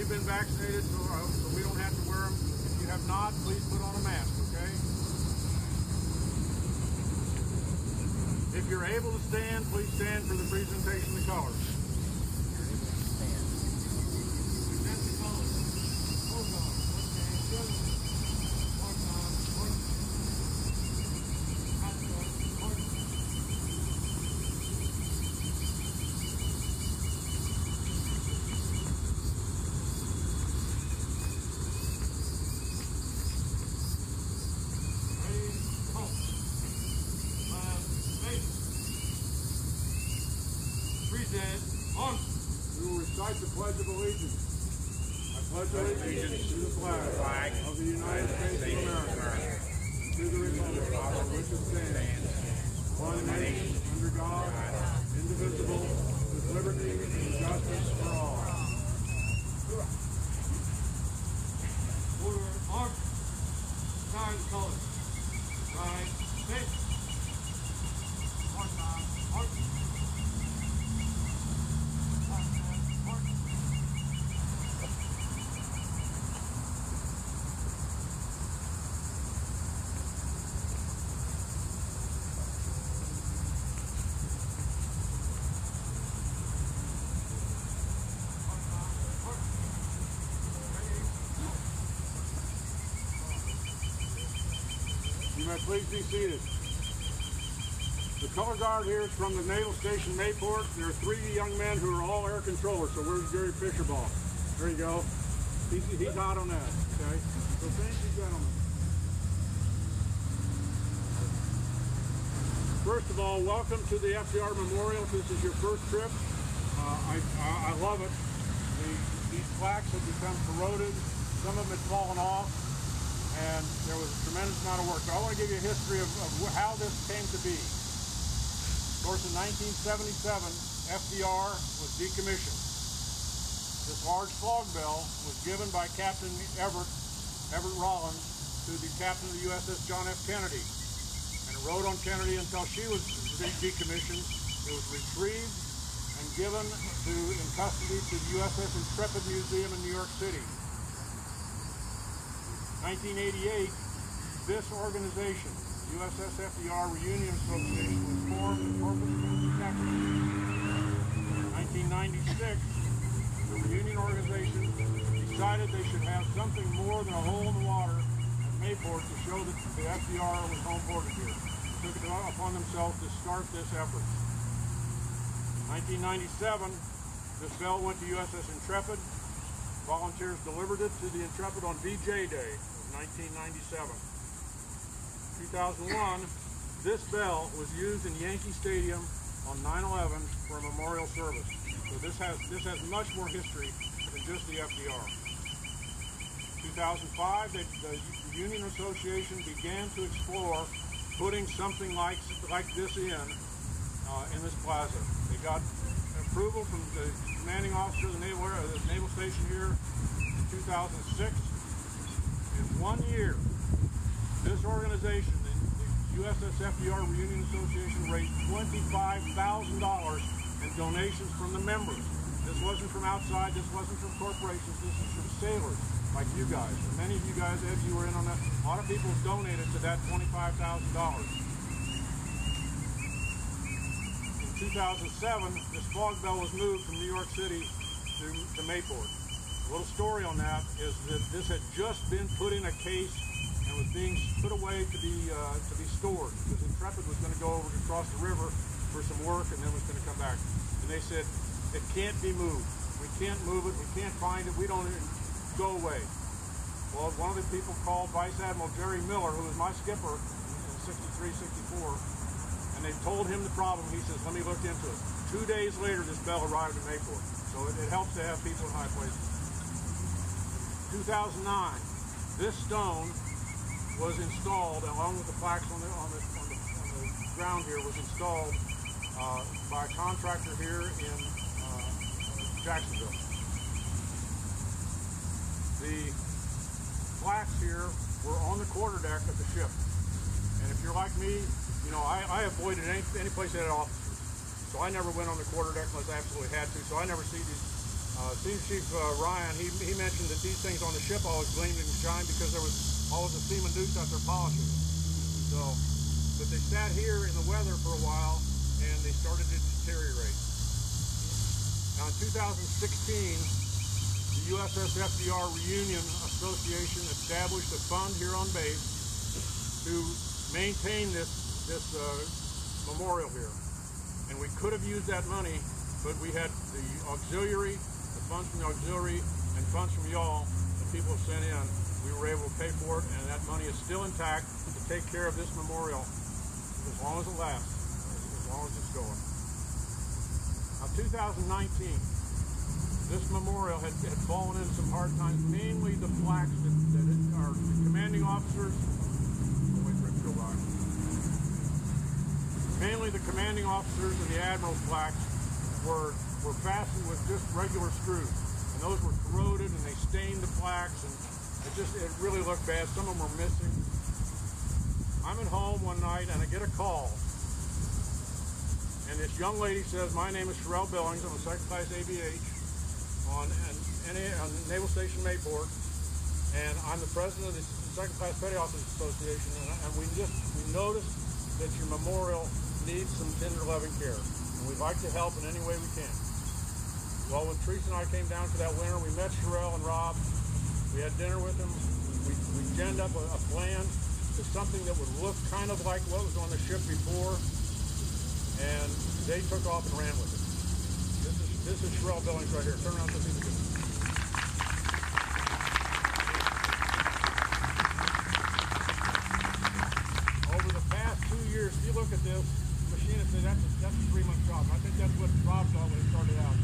you've been vaccinated, so we don't have to wear them. If you have not, please put on a mask, okay? If you're able to stand, please stand for the presentation of colors. We will recite the Pledge of Allegiance. I pledge allegiance to the flag of the United States of America, and to the republic for which it stands, one nation, under God, indivisible, with liberty and justice for all. Order, march, sign colors. Right, six. One time, march. You may please be seated. The color guard here is from the Naval Station Mayport. There are 3 young men who are all air controllers. So where's Jerry Fisherball? There you go. He's hot on that. Okay. So thank you, gentlemen. First of all, welcome to the FDR Memorial. If this is your first trip, I love it. These plaques have become corroded. Some of them had fallen off. And there was a tremendous amount of work. So I want to give you a history of how this came to be. Of course, in 1977, FDR was decommissioned. This large flag bell was given by Captain Everett Rollins to the captain of the USS John F. Kennedy. And it rode on Kennedy until she was decommissioned. It was retrieved and given in custody to the USS Intrepid Museum in New York City. 1988, this organization, USS FDR Reunion Association, was formed in Corpus Christi, Texas. In 1996, the reunion organization decided they should have something more than a hole in the water at Mayport to show that the FDR was home ported here. They took it upon themselves to start this effort. 1997, this bell went to USS Intrepid. Volunteers delivered it to the Intrepid on VJ Day of 1997. 2001, this bell was used in Yankee Stadium on 9/11 for a memorial service. So this has much more history than just the FDR. 2005, the Union Association began to explore putting something like this in this plaza. They got approval from the commanding officer of the naval station here in 2006. In 1 year, this organization, the USS FDR Reunion Association, raised $25,000 in donations from the members. This wasn't from outside, this wasn't from corporations, this is from sailors like you guys. And many of you guys, as you were in on that, a lot of people donated to that $25,000. 2007, this fog bell was moved from New York City to Mayport. A little story on that is that this had just been put in a case and was being put away to be stored, because Intrepid was going to go over across the river for some work and then was going to come back. And they said, it can't be moved. We can't move it. We can't find it. We don't even go away. Well, one of the people called Vice Admiral Jerry Miller, who was my skipper in 63, 64, and they told him the problem. He says, let me look into it. 2 days later, this bell arrived in Mayport. So it helps to have people in high places. 2009, this stone was installed, along with the plaques on the ground here, was installed by a contractor here in Jacksonville. The plaques here were on the quarterdeck of the ship. And if you're like me, you know, I avoided any place that had officers. So I never went on the quarterdeck unless I absolutely had to. So I never see these Senior Chief Ryan, he mentioned that these things on the ship always gleamed and shined because there was always a seaman deuce out there polishing it. So, but they sat here in the weather for a while and they started to deteriorate. Now in 2016, the USS FDR Reunion Association established a fund here on base to maintain this memorial here. And we could have used that money, but we had the auxiliary, the funds from the auxiliary, and funds from y'all that people have sent in. We were able to pay for it, and that money is still intact to take care of this memorial as long as it lasts, as long as it's going. Now, 2019, this memorial had fallen into some hard times, mainly the plaques that are the commanding officers. Wait for it to go by. Mainly the commanding officers and the admiral's plaques were fastened with just regular screws, and those were corroded and they stained the plaques, and it really looked bad. Some of them were missing. I'm at home one night and I get a call, and this young lady says, "My name is Sherelle Billings. I'm a second class ABH on Naval Station Mayport, and I'm the president of the Second Class Petty Officers Association, and we noticed that your memorial needs some tender loving care, and we'd like to help in any way we can." Well, when Teresa and I came down for that winter, we met Sherelle and Rob. We had dinner with them. We ginned up a plan to something that would look kind of like what was on the ship before, and they took off and ran with it. This is Sherelle Billings right here. Turn around so people can. Over the past 2 years, if you look at this, the machinist said that's a 3-month job. And I think that's what Rob thought when he started out.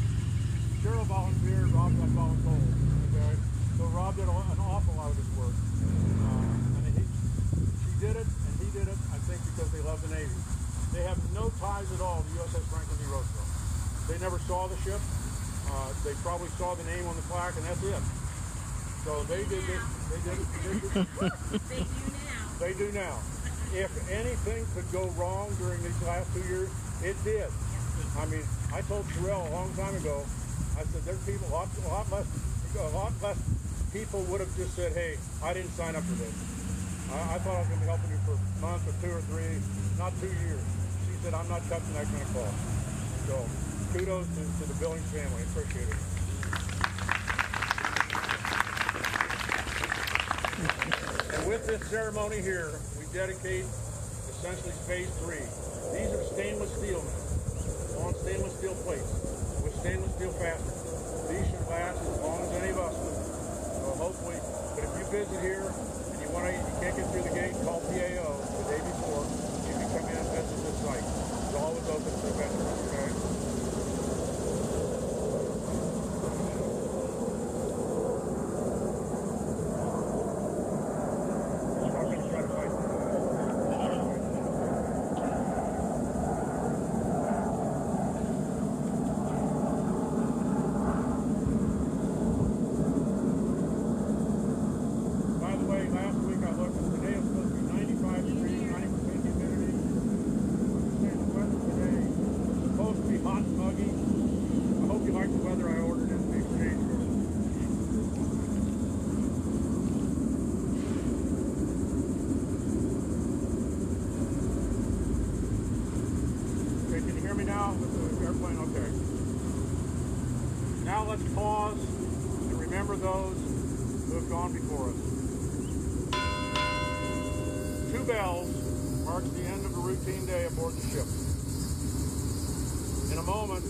Cheryl volunteered, Rob got voluntold. Okay? So Rob did an awful lot of his work. She did it, and he did it, I think, because they love the Navy. They have no ties at all to USS Franklin D. Roosevelt. They never saw the ship. They probably saw the name on the plaque, and that's it. So they did this. They did it. They do now. If anything could go wrong during these last 2 years, it did. I mean, I told Sherelle a long time ago. I said there's people, a lot less people would have just said, "Hey, I didn't sign up for this. I thought I was going to be helping you for a month or 2 or 3, not 2 years." She said, "I'm not touching that kind of call." So kudos to the Billings family. Appreciate it. And with this ceremony here, we dedicate essentially phase 3. These are stainless steel now, on stainless steel plates with stainless steel fasteners. These should last as long as any of us will. So hopefully, but if you visit here and you can't get through the gate, call PAO the day before. You can come in and visit this site. It's always open for veterans, okay? Now let's pause and remember those who have gone before us. 2 bells marks the end of a routine day aboard the ship. In a moment,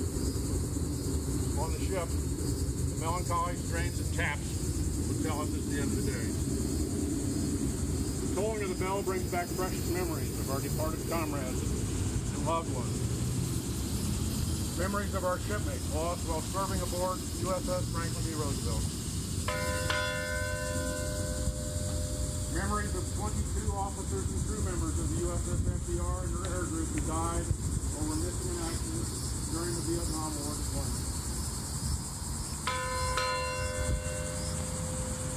on the ship, the melancholy strains and taps will tell us it's the end of the day. The tolling of the bell brings back precious memories of our departed comrades and loved ones. Memories of our shipmates lost while serving aboard USS Franklin D. Roosevelt. Memories of 22 officers and crew members of the USS FDR and their air group who died or were missing in action during the Vietnam War deployment.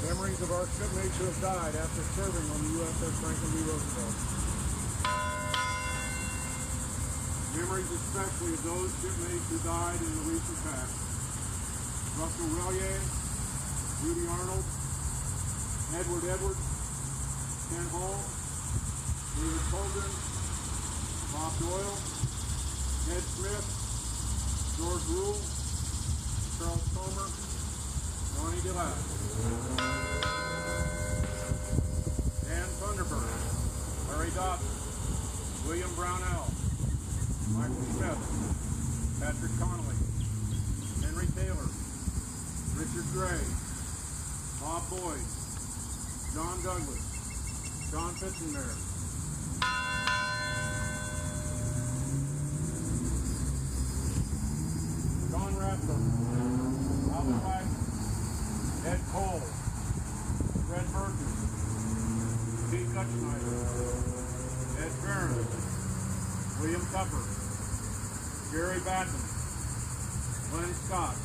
Memories of our shipmates who have died after serving on the USS Franklin D. Roosevelt. Memories especially of those shipmates who died in the recent past. Russell Relier, Judy Arnold, Edward Edwards, Ken Hall, David Colgan, Bob Doyle, Ned Smith, George Rule, Charles Comer, Ronnie DeLapp, Dan Thunderbird, Larry Dodson, William Brownell, Michael Smith, Patrick Connolly, Henry Taylor, Richard Gray, Bob Boyd, John Douglas, John Pitzenberg, John Radford, Albert Wagner, Ed Cole, Fred Burgess, Pete Gutschneider, Ed Barron, William Tupper, Jerry Batten, Glenn Scott,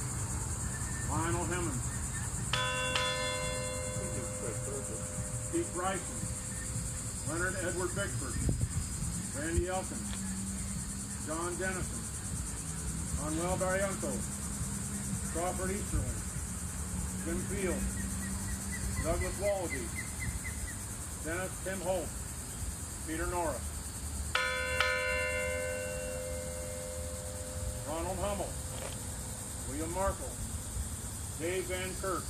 Lionel Hemmons, Pete Bryson, Leonard Edward Bickford, Randy Elkins, John Dennison, Manuel Barrientos, Crawford Easterling, Jim Field, Douglas Wallaby, Dennis Tim Holt, Peter Norris, Ronald Hummel, William Markle, Dave Van Kirk,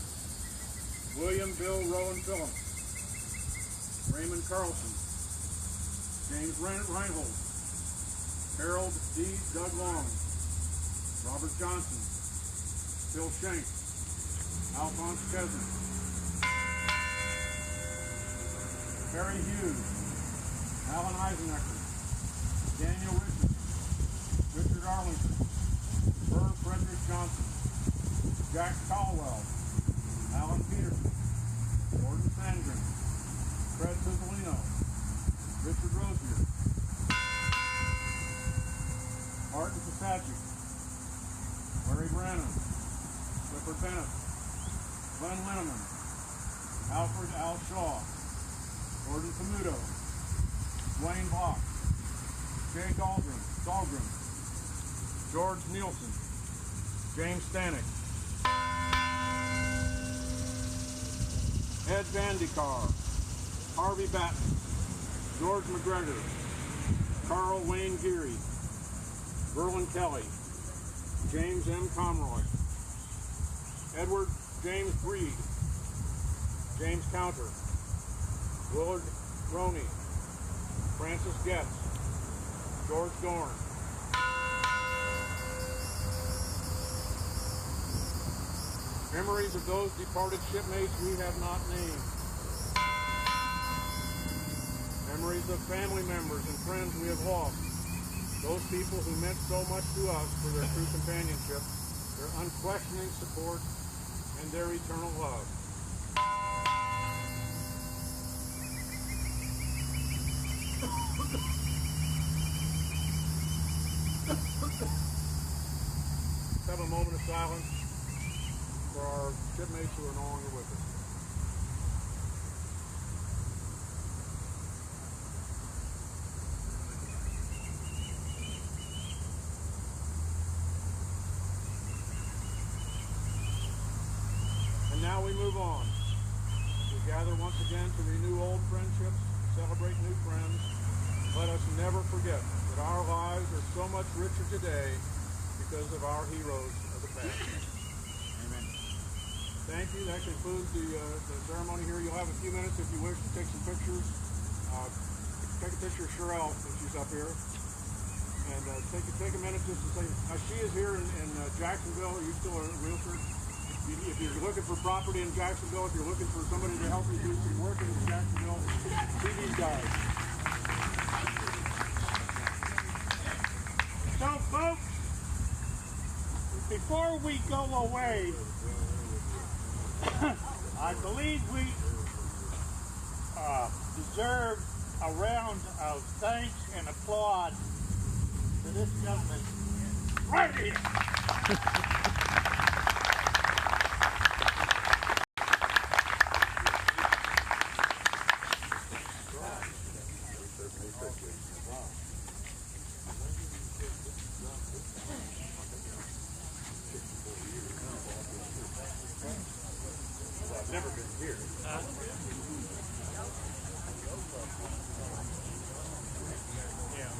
William Bill Rowan Phillips, Raymond Carlson, James Reinhold, Harold D. Doug Long, Robert Johnson, Phil Shank, Alphonse Chesney, Harry Hughes, Alan Eisenecker, Daniel Richardson, Richard Arlington, Burr Frederick Johnson, Jack Caldwell, Alan Peterson, Gordon Sandgren, Fred Cizzolino, Richard Rosier, Martin Pasacic, Larry Brannon, Clifford Bennett, Glenn Linneman, Alfred Al Shaw, Gordon Camuto, Wayne Block, Jay Dahlgren, George Nielsen, James Stanek, Ed Vandekar, Harvey Batten, George McGregor, Carl Wayne Geary, Verlin Kelly, James M. Comroy, Edward James Breed, James Counter, Willard Roney, Francis Getz, George Dorn, memories of those departed shipmates we have not named, memories of family members and friends we have lost, those people who meant so much to us for their true companionship, their unquestioning support, and their eternal love. Let's have a moment of silence for our shipmates who are no longer with us. And now we move on. We gather once again to renew old friendships, celebrate new friends. Let us never forget that our lives are so much richer today because of our heroes of the past. Amen. Thank you. That concludes the ceremony here. You'll have a few minutes if you wish to take some pictures. Take a picture of Sherelle when she's up here. And take a minute just to say, she is here in Jacksonville. Are you still a realtor? If you're looking for property in Jacksonville, if you're looking for somebody to help you do some work in Jacksonville, see these guys. So, folks, before we go away, I believe we deserve a round of thanks and applause to this gentleman right here. never been here. Yeah.